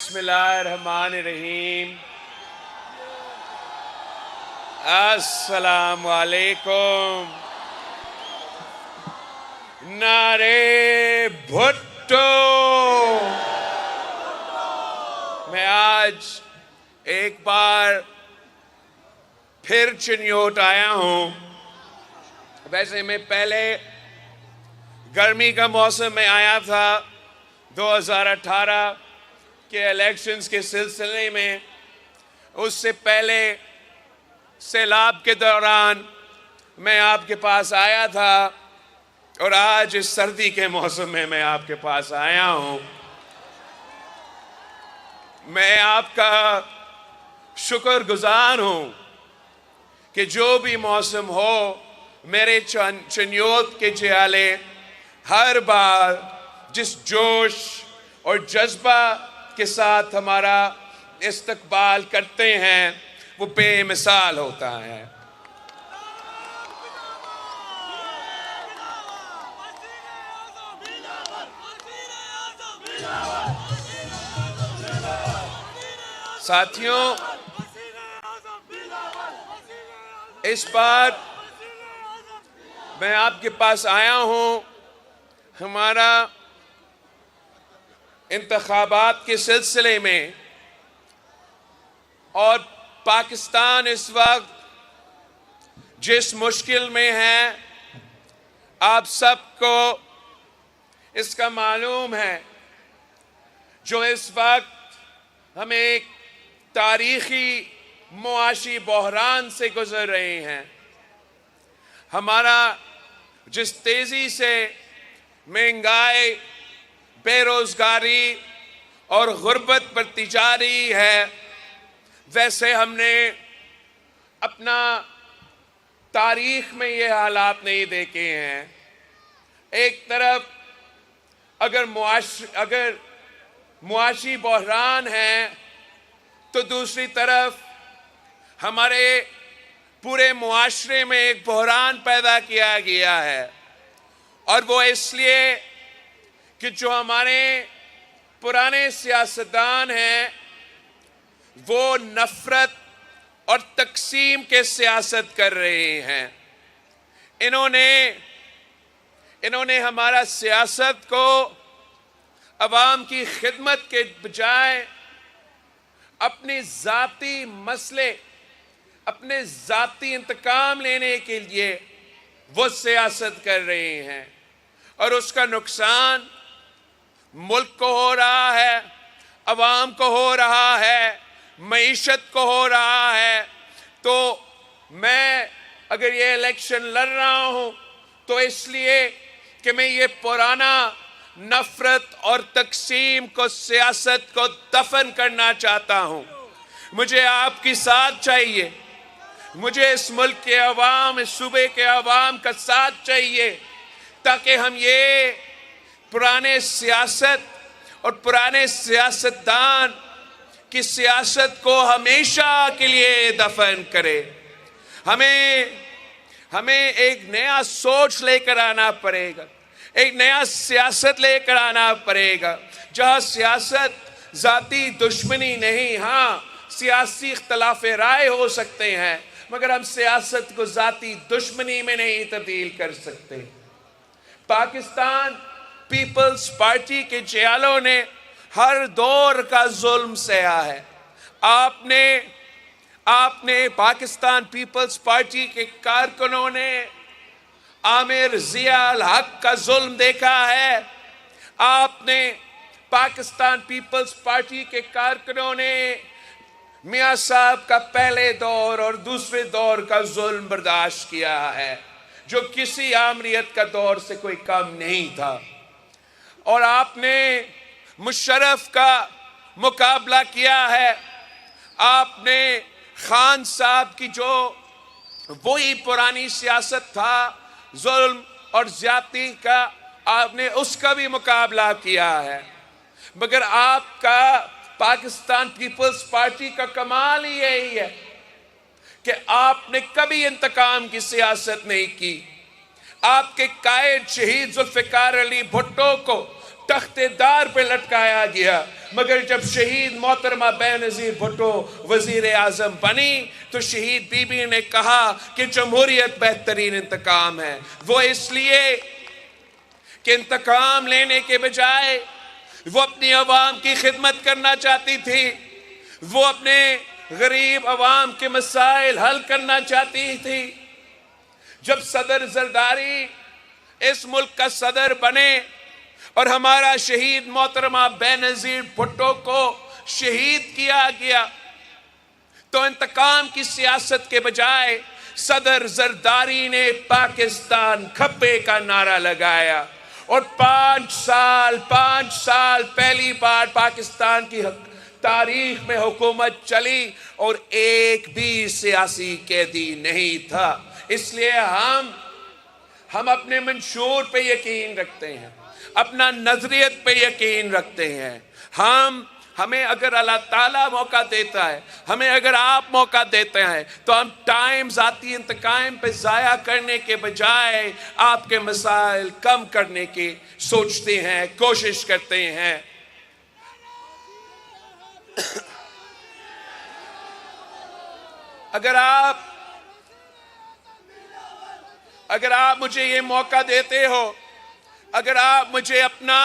बिस्मिल्लाहिर्रहमानिर्रहीम। अस्सलाम वालेकुम। नारे भुट्टो। मैं आज एक बार फिर चिन्योट आया हूं। वैसे मैं पहले गर्मी का मौसम में आया था 2018 के इलेक्शंस के सिलसिले में। उससे पहले सैलाब के दौरान मैं आपके पास आया था और आज इस सर्दी के मौसम में मैं आपके पास आया हूं। मैं आपका शुक्रगुजार हूं कि जो भी मौसम हो, मेरे चिन्योत के जियाले हर बार जिस जोश और जज्बा के साथ हमारा इस्तकबाल करते हैं वो बेमिसाल होता है। साथियों, इस बार मैं आपके पास आया हूं हमारा इंतखाबात के सिलसिले में, और पाकिस्तान इस वक्त जिस मुश्किल में है आप सबको इसका मालूम है। जो इस वक्त हम एक तारीखी मुआशी बहरान से गुजर रहे हैं। हमारा जिस तेजी से महंगाई, बेरोजगारी और गुर्बत बढ़ती जा रही है, वैसे हमने अपना तारीख में ये हालात नहीं देखे हैं। एक तरफ अगर मुआशी बहरान है तो दूसरी तरफ हमारे पूरे मुआशरे में एक बहरान पैदा किया गया है। और वो इसलिए कि जो हमारे पुराने सियासतदान हैं वो नफरत और तकसीम के सियासत कर रहे हैं। इन्होंने हमारा सियासत को अवाम की खिदमत के बजाय अपने जाती मसले, अपने जाती इंतकाम लेने के लिए वो सियासत कर रहे हैं। और उसका नुकसान मुल्क को हो रहा है, अवाम को हो रहा है, मईशत को हो रहा है। तो मैं अगर ये इलेक्शन लड़ रहा हूं तो इसलिए कि मैं ये पुराना नफरत और तकसीम को, सियासत को दफन करना चाहता हूं। मुझे आपकी साथ चाहिए, मुझे इस मुल्क के अवाम, इस सूबे के अवाम का साथ चाहिए, ताकि हम ये पुराने सियासत और पुराने सियासतदान की सियासत को हमेशा के लिए दफन करें। हमें एक नया सोच लेकर आना पड़ेगा, एक नया सियासत लेकर आना पड़ेगा, जहां सियासत जाती दुश्मनी नहीं, हाँ सियासी इख्तलाफ राय हो सकते हैं, मगर हम सियासत को जाती दुश्मनी में नहीं तब्दील कर सकते। पाकिस्तान पीपल्स पार्टी के जियालों ने हर दौर का जुल्म सहा है। आपने पाकिस्तान पीपल्स पार्टी के कारकुनों ने आमिर जिया अल हक का जुल्म देखा है। आपने पाकिस्तान पीपल्स पार्टी के कारकुनों ने मियां साहब का पहले दौर और दूसरे दौर का जुल्म बर्दाश्त किया है, जो किसी आमरीत का दौर से कोई कम नहीं था। और आपने मुशर्रफ का मुकाबला किया है। आपने खान साहब की जो वही पुरानी सियासत था, जुल्म और ज्यादती का, आपने उसका भी मुकाबला किया है। मगर आपका पाकिस्तान पीपल्स पार्टी का कमाल ही यही है कि आपने कभी इंतकाम की सियासत नहीं की। आपके कायद शहीद जुल्फिकार अली भुट्टो को तख्तेदार पे लटकाया गया। मगर जब शहीद मोहतरमा बेनज़ीर भुट्टो वज़ीर आज़म बनी तो शहीद बीबी ने कहा कि जमहूरियत बेहतरीन इंतकाम है। वो इसलिए कि इंतकाम लेने के बजाय वो अपनी अवाम की खिदमत करना चाहती थी, वो अपने गरीब अवाम के मसाइल हल करना चाहती थी। जब सदर जरदारी इस मुल्क का सदर बने और हमारा शहीद मोहतरमा बेनज़ीर भुट्टो को शहीद किया गया तो इंतकाम की सियासत के बजाय सदर जरदारी ने पाकिस्तान खप्पे का नारा लगाया और 5 साल पहली बार पाकिस्तान की तारीख में हुकूमत चली और एक भी सियासी कैदी नहीं था। इसलिए हम अपने मंशूर पे यकीन रखते हैं, अपना नजरियत पे यकीन रखते हैं। हमें अगर अल्लाह ताला मौका देता है, हमें अगर आप मौका देते हैं तो हम टाइम ज़ाती इंतकाम पे ज़ाया करने के बजाय आपके मसाइल कम करने की सोचते हैं, कोशिश करते हैं। अगर आप मुझे ये मौका देते हो, अगर आप मुझे अपना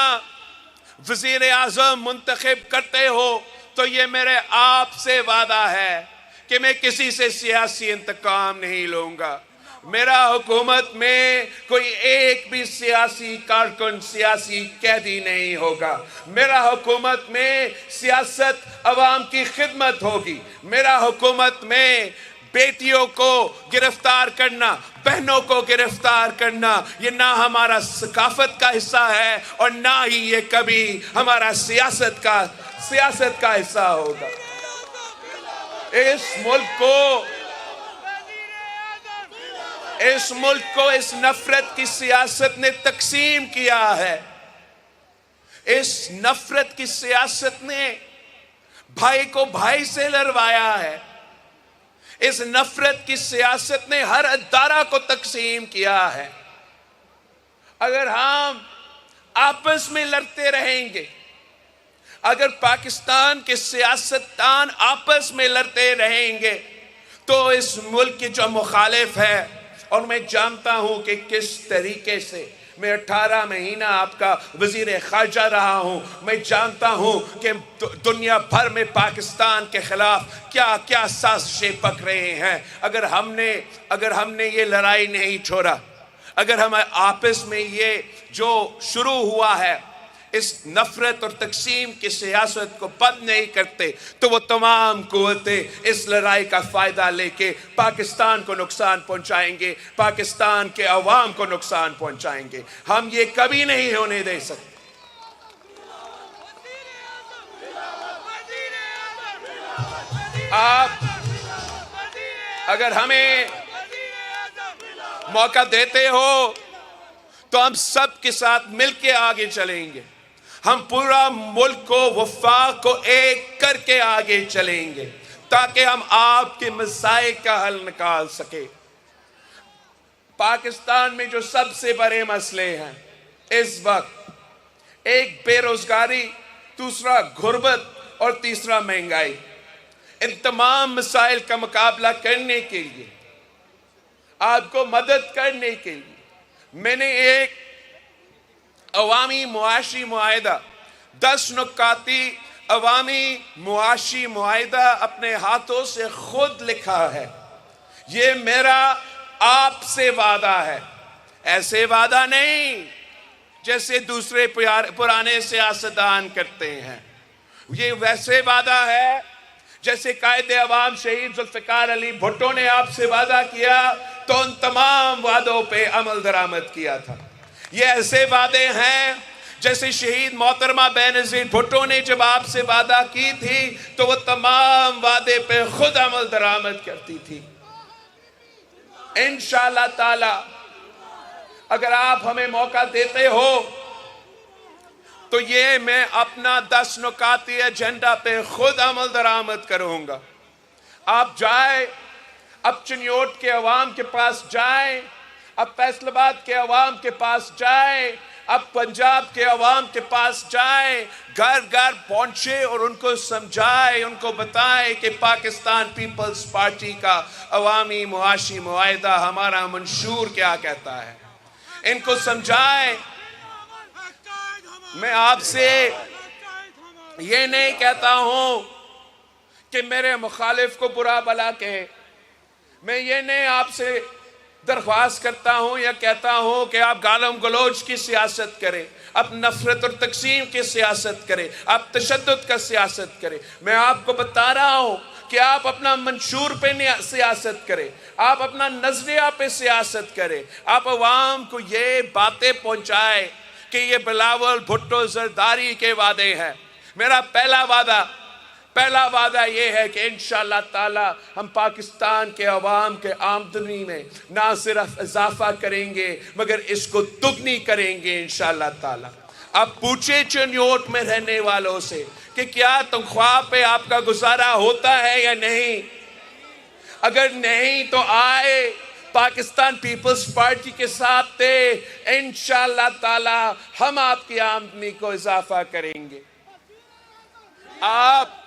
वज़ीर आज़म मुंतखब करते हो तो ये मेरे आपसे वादा है कि मैं किसी से सियासी इंतकाम नहीं लूंगा। मेरा हुकूमत में कोई एक भी सियासी कारकुन, सियासी कैदी नहीं होगा। मेरा हुकूमत में सियासत अवाम की खिदमत होगी। मेरा हुकूमत में बेटियों को गिरफ्तार करना, बहनों को गिरफ्तार करना, ये ना हमारा सकाफत का हिस्सा है और ना ही ये कभी हमारा सियासत का हिस्सा होगा। इस मुल्क को इस नफरत की सियासत ने तकसीम किया है। इस नफरत की सियासत ने भाई को भाई से लड़वाया है। इस नफरत की सियासत ने हर अदारा को तकसीम किया है। अगर हम आपस में लड़ते रहेंगे, अगर पाकिस्तान के सियासतदान आपस में लड़ते रहेंगे तो इस मुल्क के जो मुखालिफ है, और मैं जानता हूं कि किस तरीके से मैं 18 महीना आपका वजीर खारजा रहा हूं, मैं जानता हूं कि दुनिया भर में पाकिस्तान के खिलाफ क्या क्या साजिशें पक रहे हैं। अगर हमने ये लड़ाई नहीं छोड़ा, अगर हम आपस में ये जो शुरू हुआ है इस नफरत और तकसीम की सियासत को बंद नहीं करते तो वो तमाम कुव्वतें इस लड़ाई का फायदा लेके पाकिस्तान को नुकसान पहुंचाएंगे, पाकिस्तान के अवाम को नुकसान पहुंचाएंगे। हम ये कभी नहीं होने दे सकते। आप अगर हमें मौका देते हो तो हम सब के साथ मिलके आगे चलेंगे। हम पूरा मुल्क को, वफाक को एक करके आगे चलेंगे ताकि हम आपके मसाइल का हल निकाल सके। पाकिस्तान में जो सबसे बड़े मसले हैं इस वक्त, एक बेरोजगारी, दूसरा गुर्बत और तीसरा महंगाई। इन तमाम मसाइल का मुकाबला करने के लिए, आपको मदद करने के लिए मैंने एक अवामी मुआशी मुआहिदा, 10 नुकाती अवामी मुआशी मुआहिदा अपने हाथों से खुद लिखा है। ये मेरा आपसे वादा है, ऐसे वादा नहीं जैसे दूसरे पुराने सियासतदान करते हैं। ये वैसे वादा है जैसे कायदे अवाम शहीद जुल्फिकार अली भुट्टो ने आपसे वादा किया तो उन तमाम वादों पे अमल दरामद किया था। ये ऐसे वादे हैं जैसे शहीद मोहतरमा बेनज़ीर भुट्टो ने जब आपसे वादा की थी तो वो तमाम वादे पे खुद अमल दरामद करती थी। इंशाअल्लाह ताला अगर आप हमें मौका देते हो तो ये मैं अपना 10 नुकाती एजेंडा पे खुद अमल दरामद करूंगा। आप जाए, अब चिन्योट के अवाम के पास जाए, अब फैसलाबाद के अवाम के पास जाए, अब पंजाब के अवाम के पास जाए, घर घर पहुंचे और उनको समझाए, उनको बताए कि पाकिस्तान पीपल्स पार्टी का अवामी मुआशी मुआहिदा, हमारा मंशूर क्या कहता है, इनको समझाए। मैं आपसे ये नहीं कहता हूं कि मेरे मुखालिफ को बुरा भला कहे, मैं ये नहीं आपसे दरख्वास्त करता हूं या कहता हूं कि आप गालम गलोच की सियासत करें, आप नफरत और तकसीम की सियासत करें, आप तशद्दुद का सियासत करें। मैं आपको बता रहा हूं कि आप अपना मंशूर पे सियासत करें, आप अपना नजरिया पे सियासत करें, आप अवाम को ये बातें पहुंचाए कि ये बिलावल भुट्टो जरदारी के वादे हैं। मेरा पहला वादा ये है कि इंशाअल्लाह ताला हम पाकिस्तान के अवाम के आमदनी में ना सिर्फ इजाफा करेंगे मगर इसको दुगनी करेंगे इंशाअल्लाह ताला। अब पूछे चिन्योट में रहने वालों से कि क्या तनख्वाह पे आपका गुजारा होता है या नहीं? अगर नहीं तो आए पाकिस्तान पीपल्स पार्टी के साथ थे, इंशाअल्लाह ताला हम आपकी आमदनी को इजाफा करेंगे। आप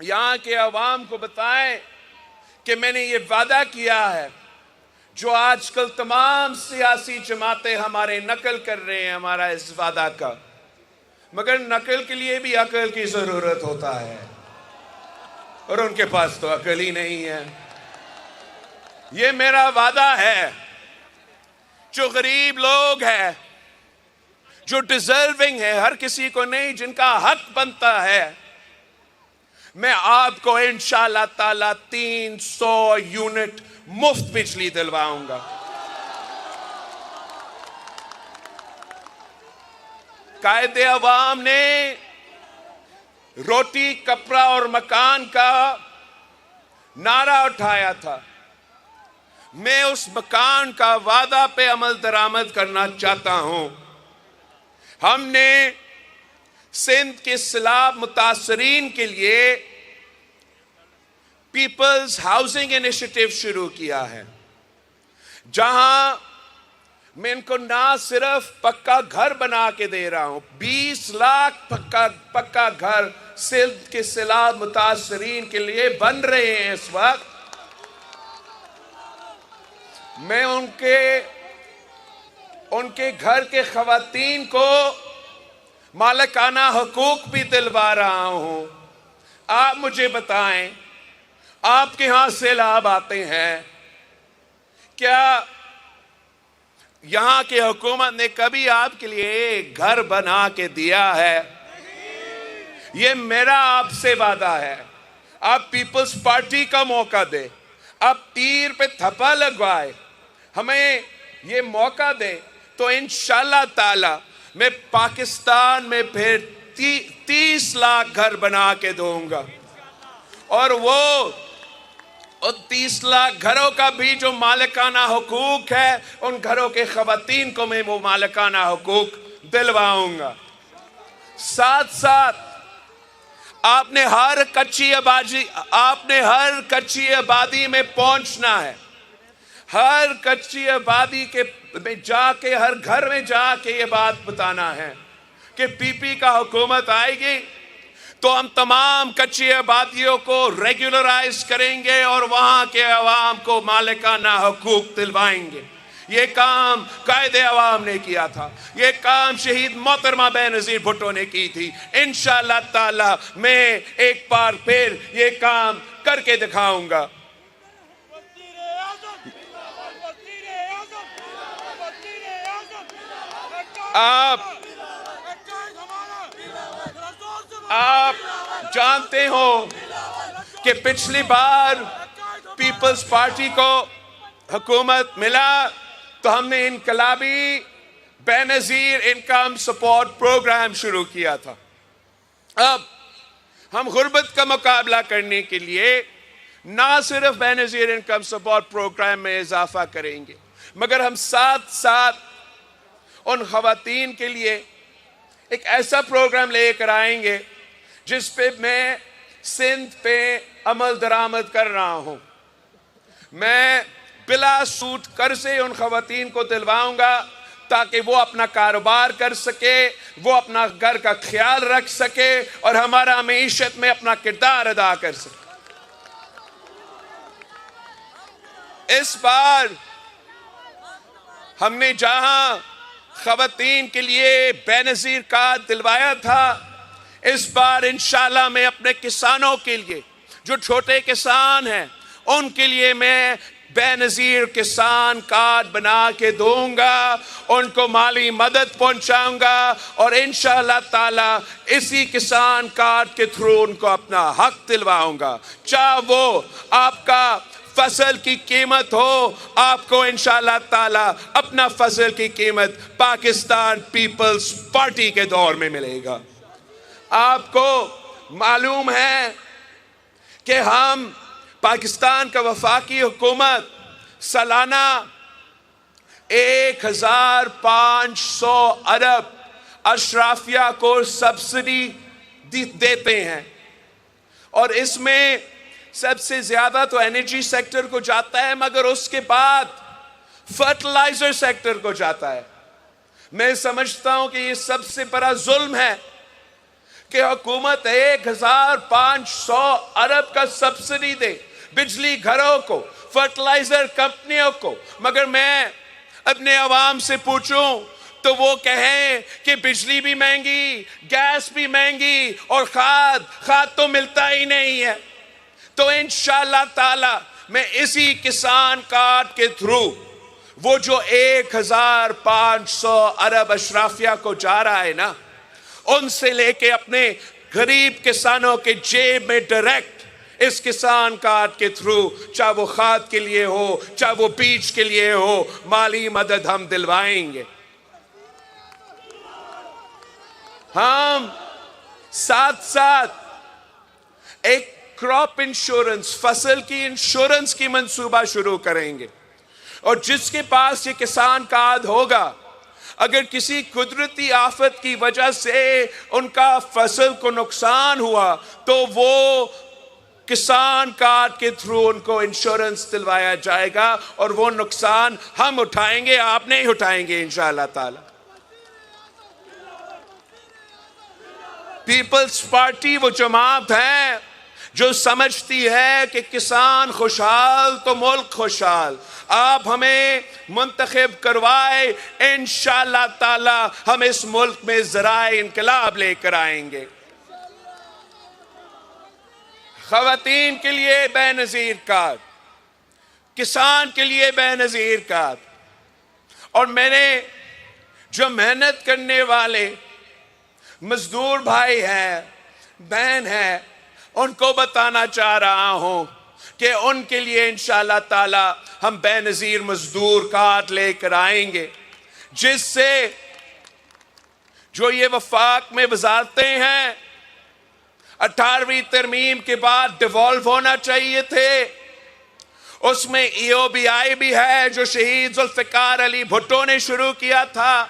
यहां के अवाम को बताएं कि मैंने ये वादा किया है, जो आजकल तमाम सियासी जमातें हमारे नकल कर रहे हैं हमारा इस वादा का, मगर नकल के लिए भी अकल की जरूरत होता है और उनके पास तो अकल ही नहीं है। ये मेरा वादा है, जो गरीब लोग हैं, जो डिजर्विंग है, हर किसी को नहीं, जिनका हक बनता है, मैं आपको इंशाअल्लाह ताला 300 यूनिट मुफ्त बिजली दिलवाऊंगा। कायदे अवाम ने रोटी कपड़ा और मकान का नारा उठाया था, मैं उस मकान का वादा पे अमल दरामद करना चाहता हूं। हमने सिंध के सैलाब मुतासरीन के लिए पीपल्स हाउसिंग इनिशिएटिव शुरू किया है, जहां मैं इनको ना सिर्फ पक्का घर बना के दे रहा हूं, 20 लाख पक्का घर सिंध के सैलाब मुतासरीन के लिए बन रहे हैं इस वक्त। मैं उनके घर के खवातीन को मालिकाना हुकूक भी दिलवा रहा हूं। आप मुझे बताएं, आपके यहां सैलाब आते हैं, क्या यहां की हुकूमत ने कभी आपके लिए घर बना के दिया है? ये मेरा आपसे वादा है। आप पीपल्स पार्टी का मौका दे, आप तीर पे थप्पा लगवाए, हमें ये मौका दे, तो इंशाअल्लाह ताला मैं पाकिस्तान में फिर 30 लाख घर बना के दूंगा। और वो 30 लाख घरों का भी जो मालिकाना हुकूक है, उन घरों के खवातीन को मैं वो मालिकाना हुकूक दिलवाऊंगा। साथ साथ आपने हर कच्ची आबादी में पहुंचना है, हर कच्ची आबादी के में जाके, हर घर में जाके ये बात बताना है कि पीपी का हुकूमत आएगी तो हम तमाम कच्ची आबादियों को रेगुलराइज करेंगे और वहां के अवाम को मालिकाना हुकूक दिलवाएंगे। ये काम कायदे अवाम ने किया था, ये काम शहीद मोहतरमा बेनज़ीर भुट्टो ने की थी। इंशाअल्लाह ताला मैं एक बार फिर ये काम करके दिखाऊंगा। आप जानते हो कि पिछली बार पीपल्स पार्टी को हुकूमत मिला तो हमने इनकलाबी बेनज़ीर इनकम सपोर्ट प्रोग्राम शुरू किया था। अब हम गुर्बत का मुकाबला करने के लिए ना सिर्फ बेनज़ीर इनकम सपोर्ट प्रोग्राम में इजाफा करेंगे, मगर हम साथ साथ उन खवातीन के लिए एक ऐसा प्रोग्राम लेकर आएंगे जिस पे मैं सिंध पे अमल दरामद कर रहा हूं। मैं बिला सूद कर्जे उन खवातीन को दिलवाऊंगा ताकि वो अपना कारोबार कर सके, वो अपना घर का ख्याल रख सके और हमारा मईशत में अपना किरदार अदा कर सके। इस बार हमने जहां खवातीन के लिए बेनज़ीर कार्ड दिलवाया था, इस बार इंशाल्लाह मैं अपने किसानों के लिए, जो छोटे किसान हैं, उनके लिए मैं बेनज़ीर किसान कार्ड बना के दूंगा, उनको माली मदद पहुंचाऊंगा और इंशाअल्लाह ताला इसी किसान कार्ड के थ्रू उनको अपना हक दिलवाऊंगा। चाहे वो आपका फसल की कीमत हो, आपको इंशाअल्लाह ताला अपना फसल की कीमत पाकिस्तान पीपल्स पार्टी के दौर में मिलेगा। आपको मालूम है कि हम पाकिस्तान का वफाकी हुकूमत सालाना 1500 अरब अशराफिया को सब्सिडी देते हैं और इसमें सबसे ज्यादा तो एनर्जी सेक्टर को जाता है, मगर उसके बाद फर्टिलाइजर सेक्टर को जाता है। मैं समझता हूं कि ये सबसे बड़ा जुल्म है कि हुकूमत 1500 अरब का सब्सिडी दे बिजली घरों को, फर्टिलाइजर कंपनियों को, मगर मैं अपने अवाम से पूछूं तो वो कहें कि बिजली भी महंगी, गैस भी महंगी और खाद तो मिलता ही नहीं है। तो इंशाअल्लाह ताला मैं इसी किसान कार्ड के थ्रू वो जो 1500 अरब अशराफिया को जा रहा है ना, उनसे लेके अपने गरीब किसानों के जेब में डायरेक्ट इस किसान कार्ड के थ्रू, चाहे वो खाद के लिए हो, चाहे वो बीज के लिए हो, माली मदद हम दिलवाएंगे। हम साथ साथ एक क्रॉप इंश्योरेंस, फसल की इंश्योरेंस की मंसूबा शुरू करेंगे और जिसके पास ये किसान कार्ड होगा, अगर किसी कुदरती आफत की वजह से उनका फसल को नुकसान हुआ तो वो किसान कार्ड के थ्रू उनको इंश्योरेंस दिलवाया जाएगा और वो नुकसान हम उठाएंगे, आप नहीं उठाएंगे इंशाअल्लाह ताला। पीपल्स पार्टी वो जमात है जो समझती है कि किसान खुशहाल तो मुल्क खुशहाल। आप हमें मुंतखब करवाए, इंशाअल्लाह ताला हम इस मुल्क में ज़राए इनकलाब लेकर आएंगे। खवातीन के लिए बेनज़ीर कार्ड, किसान के लिए बेनज़ीर कार्ड, और मैंने जो मेहनत करने वाले मजदूर भाई हैं, बहन हैं, उनको बताना चाह रहा हूं कि उनके लिए इंशाअल्लाह ताला हम बेनज़ीर मजदूर कार्ड लेकर आएंगे, जिससे जो ये वफाक में वजारतें हैं 18वीं तरमीम के बाद डिवॉल्व होना चाहिए थे, उसमें EOBI भी है जो शहीद जुल्फ़िकार अली भुट्टो ने शुरू किया था।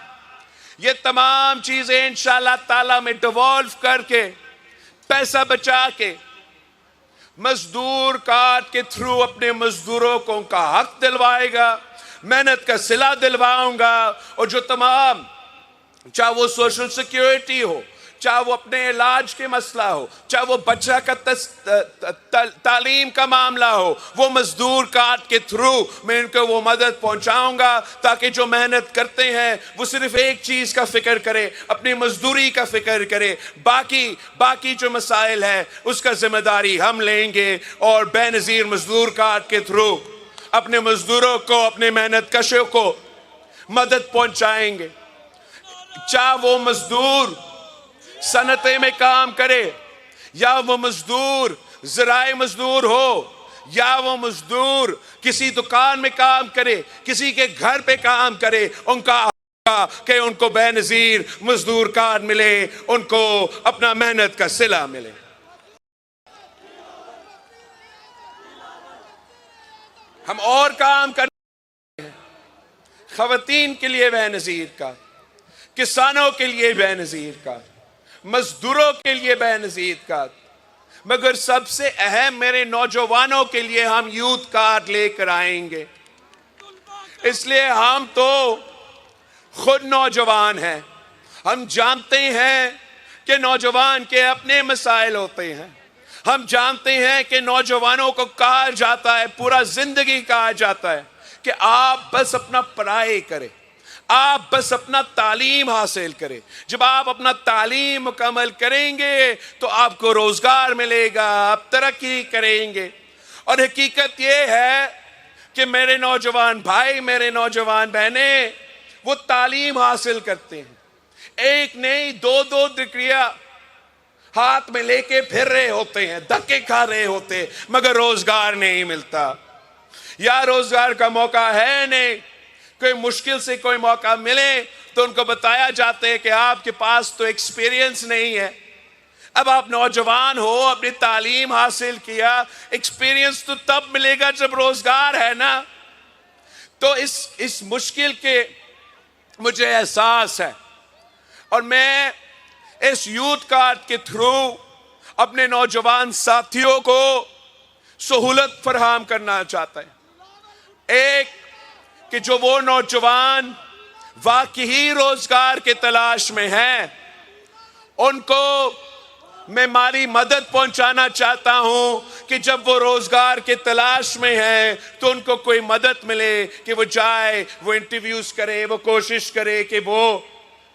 ये तमाम चीजें इंशाअल्लाह ताला में डिवॉल्व करके पैसा बचा के मजदूर कार्ड के थ्रू अपने मजदूरों को उनका हक दिलवाएगा, मेहनत का सिला दिलवाऊंगा। और जो तमाम, चाहे वो सोशल सिक्योरिटी हो, चाहे वो अपने इलाज के मसला हो, चाहे वो बच्चा का तालीम का मामला हो, वो मजदूर कार्ड के थ्रू मैं इनको वो मदद पहुंचाऊंगा ताकि जो मेहनत करते हैं वो सिर्फ एक चीज का फिक्र करे, अपनी मजदूरी का फिक्र करे, बाकी जो मसाइल है उसका जिम्मेदारी हम लेंगे और बेनज़ीर मजदूर कार्ड के थ्रू अपने मजदूरों को, अपने मेहनत कशों को मदद पहुंचाएंगे। चाहे वो मजदूर सनते में काम करे, या वो मजदूर ज़राए मजदूर हो, या वो मजदूर किसी दुकान में काम करे, किसी के घर पे काम करे, उनका कि उनको बेनज़ीर मजदूर कार्ड मिले, उनको अपना मेहनत का सिला मिले। हम और काम करते हैं, खवातीन के लिए बेनज़ीर कार्ड, किसानों के लिए बेनज़ीर कार्ड, मजदूरों के लिए बेनज़ीर कार्ड, मगर सबसे अहम मेरे नौजवानों के लिए हम यूथ कार्ड लेकर आएंगे। इसलिए हम तो खुद नौजवान हैं, हम जानते हैं कि नौजवान के अपने मसाइल होते हैं। हम जानते हैं कि नौजवानों को कहा जाता है, पूरा जिंदगी कहा जाता है कि आप बस अपना पढ़ाई करें, आप बस अपना तालीम हासिल करें। जब आप अपना तालीम मुकम्मल करेंगे तो आपको रोजगार मिलेगा, आप तरक्की करेंगे। और हकीकत यह है कि मेरे नौजवान भाई, मेरे नौजवान बहनें, वो तालीम हासिल करते हैं, एक नहीं दो दो डिग्रियां हाथ में लेके फिर रहे होते हैं, धक्के खा रहे होते हैं, मगर रोजगार नहीं मिलता। या रोजगार का मौका है नहीं, कोई मुश्किल से कोई मौका मिले तो उनको बताया जाता है कि आपके पास तो एक्सपीरियंस नहीं है। अब आप नौजवान हो, अपनी तालीम हासिल किया, एक्सपीरियंस तो तब मिलेगा जब रोजगार है ना। तो इस मुश्किल के मुझे एहसास है और मैं इस यूथ कार्ड के थ्रू अपने नौजवान साथियों को सहूलत फराहम करना चाहता है। एक कि जो वो नौजवान वाकई रोजगार के तलाश में हैं, उनको मैं माली मदद पहुंचाना चाहता हूं कि जब वो रोजगार के तलाश में हैं तो उनको कोई मदद मिले कि वो जाए, वो इंटरव्यूज करे, वो कोशिश करे कि वो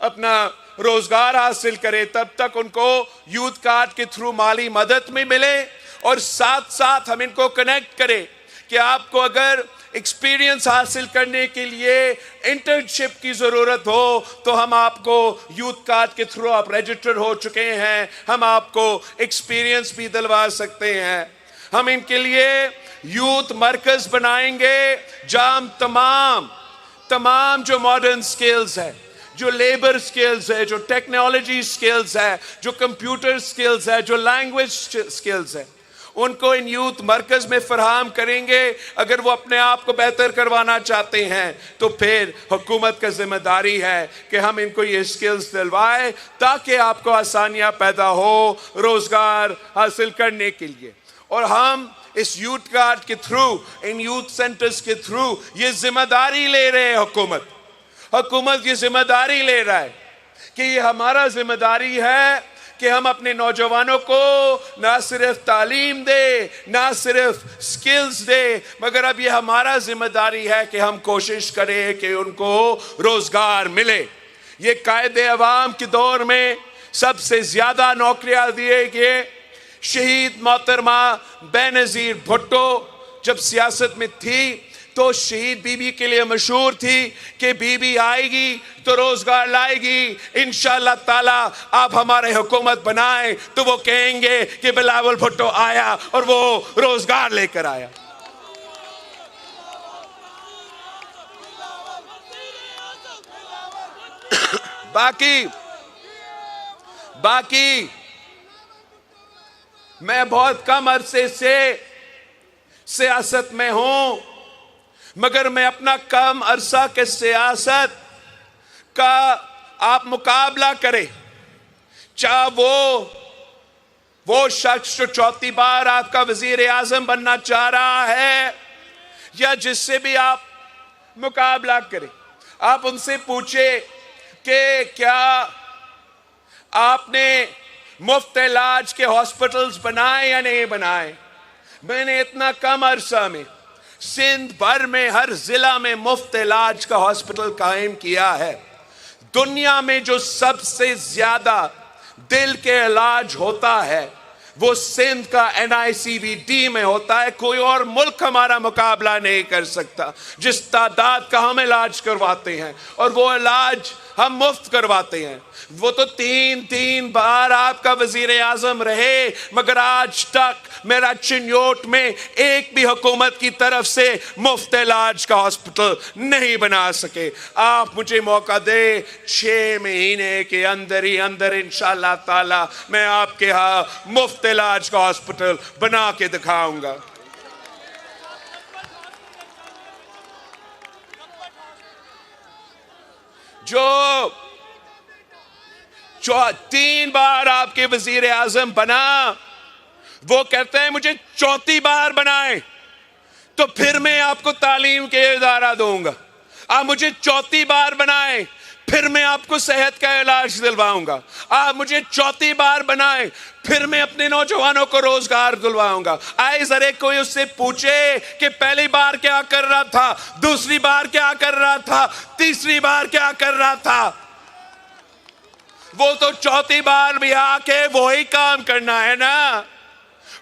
अपना रोजगार हासिल करे। तब तक उनको यूथ कार्ड के थ्रू माली मदद में मिले और साथ साथ हम इनको कनेक्ट करें कि आपको अगर एक्सपीरियंस हासिल करने के लिए इंटर्नशिप की जरूरत हो तो हम आपको यूथ कार्ड के थ्रू, आप रजिस्टर हो चुके हैं, हम आपको एक्सपीरियंस भी दिलवा सकते हैं। हम इनके लिए यूथ मरकज बनाएंगे जहां तमाम जो मॉडर्न स्किल्स है, जो लेबर स्किल्स है, जो टेक्नोलॉजी स्किल्स है, जो कंप्यूटर स्किल्स है, जो लैंग्वेज स्किल्स है, उनको इन यूथ मरकज में फराहम करेंगे। अगर वो अपने आप को बेहतर करवाना चाहते हैं तो फिर हुकूमत का जिम्मेदारी है कि हम इनको ये स्किल्स दिलवाएं ताकि आपको आसानियां पैदा हो रोजगार हासिल करने के लिए। और हम इस यूथ कार्ड के थ्रू, इन यूथ सेंटर्स के थ्रू ये जिम्मेदारी ले रहे हैं। हुकूमत ये जिम्मेदारी ले रहा है कि ये हमारा जिम्मेदारी है कि हम अपने नौजवानों को ना सिर्फ तालीम दे, ना सिर्फ स्किल्स दे, मगर अब ये हमारा जिम्मेदारी है कि हम कोशिश करें कि उनको रोजगार मिले। ये कायदे अवाम के दौर में सबसे ज्यादा नौकरियां दिए गए शहीद मोहतरमा बेनजीर भुट्टो जब सियासत में थी तो शहीद बीबी के लिए मशहूर थी कि बीबी आएगी तो रोजगार लाएगी। इंशाअल्लाह ताला आप हमारे हुकूमत बनाए तो वो कहेंगे कि बिलावल भुट्टो आया और वो रोजगार लेकर आया। बाकी मैं बहुत कम अरसे से सियासत में हूं, मगर मैं अपना कम अरसा के सियासत का आप मुकाबला करें, चाहे वो शख्स जो चौथी बार आपका वजीर आजम बनना चाह रहा है या जिससे भी आप मुकाबला करें, आप उनसे पूछे कि क्या आपने मुफ्त इलाज के हॉस्पिटल्स बनाए या नहीं बनाए। मैंने इतना कम अरसा में सिंध भर में हर जिला में मुफ्त इलाज का हॉस्पिटल कायम किया है। दुनिया में जो सबसे ज्यादा दिल के इलाज होता है वो सिंध का NICVD में होता है। कोई और मुल्क हमारा मुकाबला नहीं कर सकता जिस तादाद का हम इलाज करवाते हैं, और वो इलाज हम मुफ्त करवाते हैं। वो तो तीन बार आपका वजीर आजम रहे, मगर आज तक मेरा चिन्योट में एक भी हुकूमत की तरफ से मुफ्त इलाज का हॉस्पिटल नहीं बना सके। आप मुझे मौका दे, 6 महीने के अंदर ही अंदर इंशाअल्लाह ताला मैं आपके यहाँ मुफ्त इलाज का हॉस्पिटल बना के दिखाऊंगा। जो 3 बार आपके वजीर आजम बना वो कहते हैं मुझे चौथी बार बनाए तो फिर मैं आपको तालीम के इदारा दूंगा। आप मुझे चौथी बार बनाए फिर मैं आपको सेहत का इलाज दिलवाऊंगा। आप मुझे चौथी बार बनाए फिर मैं अपने नौजवानों को रोजगार दिलवाऊंगा। आए जरे कोई उससे पूछे कि पहली बार क्या कर रहा था, दूसरी बार क्या कर रहा था, तीसरी बार क्या कर रहा था। वो तो चौथी बार भी आके वही काम करना है ना।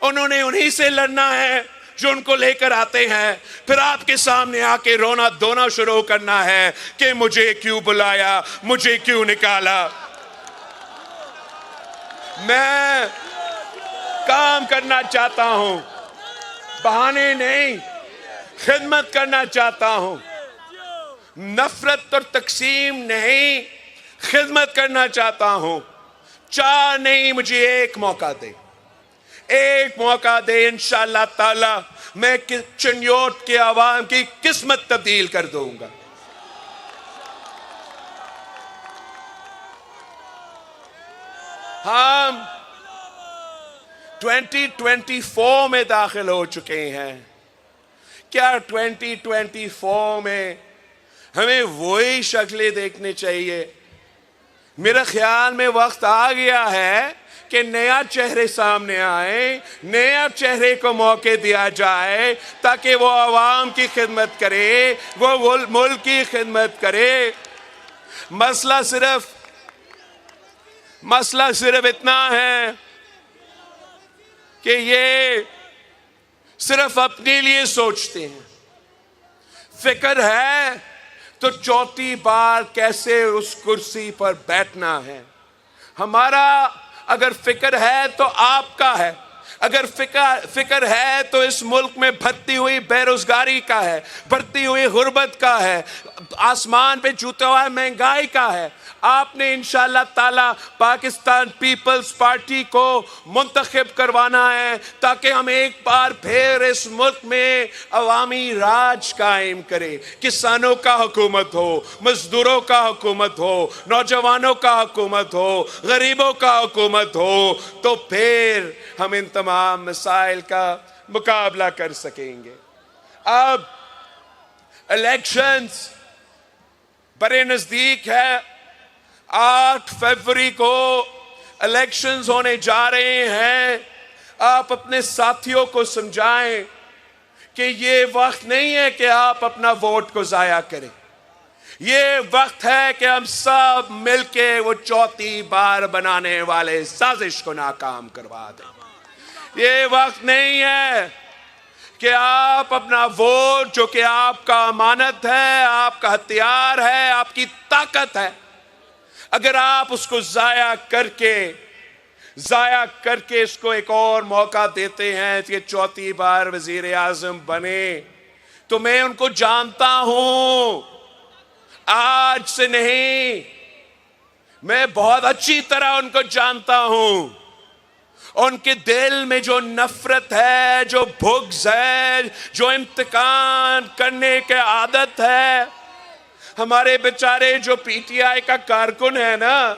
उन्होंने उन्हीं से लड़ना है जो उनको लेकर आते हैं। फिर आपके सामने आके रोना धोना शुरू करना है कि मुझे क्यों बुलाया, मुझे क्यों निकाला। मैं काम करना चाहता हूं, बहाने नहीं, खिदमत करना चाहता हूं। नफरत और तकसीम नहीं, खिदमत करना चाहता हूं। चार नहीं, मुझे एक मौका दे, एक मौका दे। इंशाअल्लाह ताला मैं चिन्योट के आवाम की किस्मत तब्दील कर दूंगा। हम 2024 में दाखिल हो चुके हैं। क्या 2024 में हमें वही शक्लें देखनी चाहिए? मेरा ख्याल में वक्त आ गया है कि नया चेहरे सामने आए, नया चेहरे को मौके दिया जाए ताकि वो आवाम की खिदमत करे, वो मुल्क की खिदमत करे। मसला सिर्फ इतना है कि ये सिर्फ अपने लिए सोचते हैं। फिक्र है तो चौथी बार कैसे उस कुर्सी पर बैठना है। हमारा अगर फिक्र है तो आपका है, अगर फिक्र है तो इस मुल्क में बढ़ती हुई बेरोजगारी का है, बढ़ती हुई गुर्बत का है, आसमान पे जूता हुआ महंगाई का है। आपने इंशाअल्लाह ताला पाकिस्तान पीपल्स पार्टी को मुंतखब करवाना है ताकि हम एक बार फिर इस मुल्क में अवामी राज कायम करें। किसानों का हुकूमत हो, मजदूरों का हुकूमत हो, नौजवानों का हुकूमत हो, गरीबों का हुकूमत हो, तो फिर हम इन तमाम मसाइल का मुकाबला कर सकेंगे। अब इलेक्शंस बड़े नजदीक है। 8 फरवरी को इलेक्शंस होने जा रहे हैं। आप अपने साथियों को समझाएं कि ये वक्त नहीं है कि आप अपना वोट को जाया करें। ये वक्त है कि हम सब मिलके वो चौथी बार बनाने वाले साजिश को नाकाम करवा दें। ये वक्त नहीं है कि आप अपना वोट, जो कि आपका अमानत है, आपका हथियार है, आपकी ताकत है, अगर आप उसको जाया करके इसको एक और मौका देते हैं कि चौथी बार वजीर आजम बने, तो मैं उनको जानता हूं, आज से नहीं, मैं बहुत अच्छी तरह उनको जानता हूं। उनके दिल में जो नफरत है, जो बुग़्ज़ है, जो इंतकाम करने की आदत है। हमारे बेचारे जो पीटीआई का कारकुन है ना,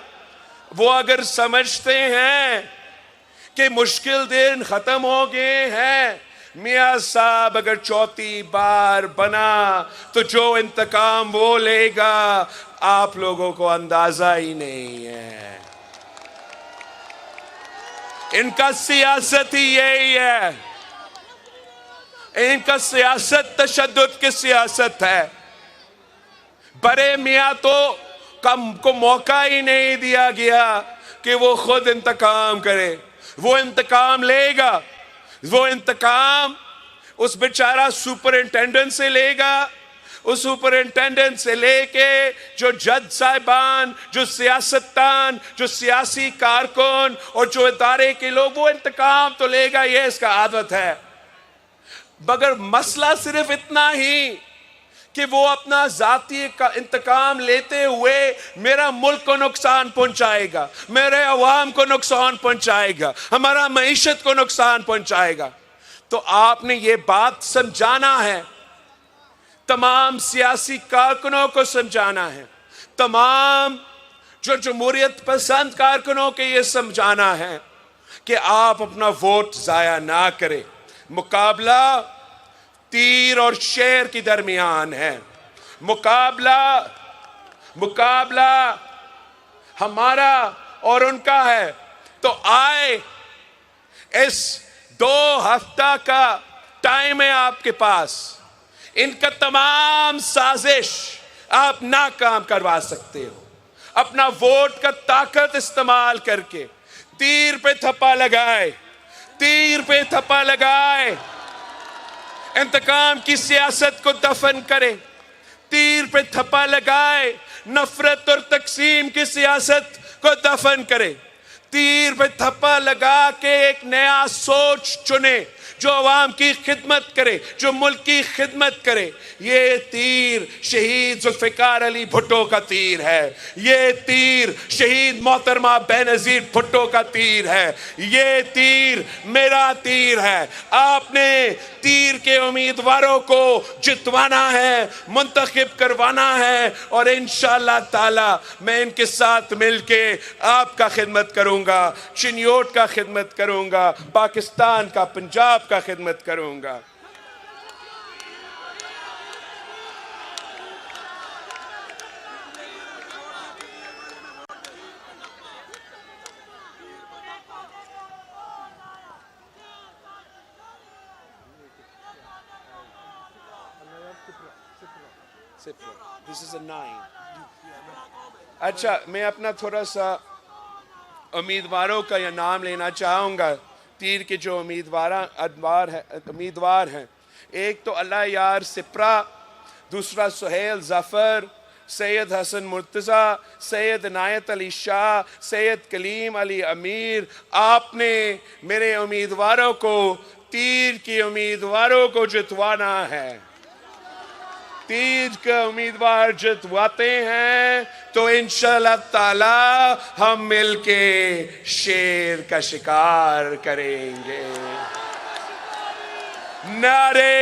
वो अगर समझते हैं कि मुश्किल दिन खत्म हो गए हैं, मियां साहब अगर चौथी बार बना तो जो इंतकाम वो लेगा आप लोगों को अंदाजा ही नहीं है। इनका सियासत ही यही है। इनका सियासत तशद्दुद की सियासत है। बड़े मियां तो कम को मौका ही नहीं दिया गया कि वो खुद इंतकाम करे। वो इंतकाम लेगा, वो इंतकाम उस बेचारा सुपरिंटेंडेंट से लेगा। उस सुपरिंटेंडेंट से लेके जो जज साहिबान, जो सियासतदान, जो सियासी कारकुन और जो इदारे के लोग, वो इंतकाम तो लेगा, ये इसका आदत है। मगर मसला सिर्फ इतना ही कि वो अपना जाती का इंतकाम लेते हुए मेरा मुल्क को नुकसान पहुंचाएगा, मेरे अवाम को नुकसान पहुंचाएगा, हमारा मईशत को नुकसान पहुंचाएगा। तो आपने ये बात समझाना है, तमाम सियासी कारकुनों को समझाना है, तमाम जो जमहूरियत पसंद कारकुनों के ये समझाना है कि आप अपना वोट जाया ना करें। मुकाबला तीर और शेर के दरमियान है। मुकाबला हमारा और उनका है। तो आए, इस 2 हफ्ता का टाइम है आपके पास। इनका तमाम साजिश आप नाकाम करवा सकते हो। अपना वोट का ताकत इस्तेमाल करके तीर पे थप्पा लगाए, इंतकाम की सियासत को दफन करे। तीर पे थप्पा लगाए, नफरत और तकसीम की सियासत को दफन करे। तीर पे थप्पा लगा के एक नया सोच चुने जो अवाम की खिदमत करे, जो मुल्क की खिदमत करे। ये तीर शहीद जुल्फिकार अली भुट्टो का तीर है। ये तीर शहीद मोहतरमा बेनजीर भुट्टो का तीर है। ये तीर मेरा तीर है। आपने तीर के उम्मीदवारों को जितवाना है, मुंतखब करवाना है, और इंशाअल्लाह ताला मैं इनके साथ मिलके आपका खिदमत करूंगा, चिन्योट का खिदमत करूंगा, पाकिस्तान का, पंजाब का खिदमत करूंगा। This is a 9. अच्छा, मैं अपना थोड़ा सा उम्मीदवारों का यह नाम लेना चाहूँगा। तीर के जो उम्मीदवार हैं, एक तो अल्लाह यार सिप्रा, दूसरा सुहेल ज़फ़र, सैयद हसन मुर्तज़ा, सैयद नायत अली शाह, सैयद कलीम अली अमीर। आपने मेरे उम्मीदवारों को, तीर के उम्मीदवारों को जितवाना है। तीर के उम्मीदवार जितवाते हैं तो इंशाअल्लाह ताला हम मिलके शेर का शिकार करेंगे। नारे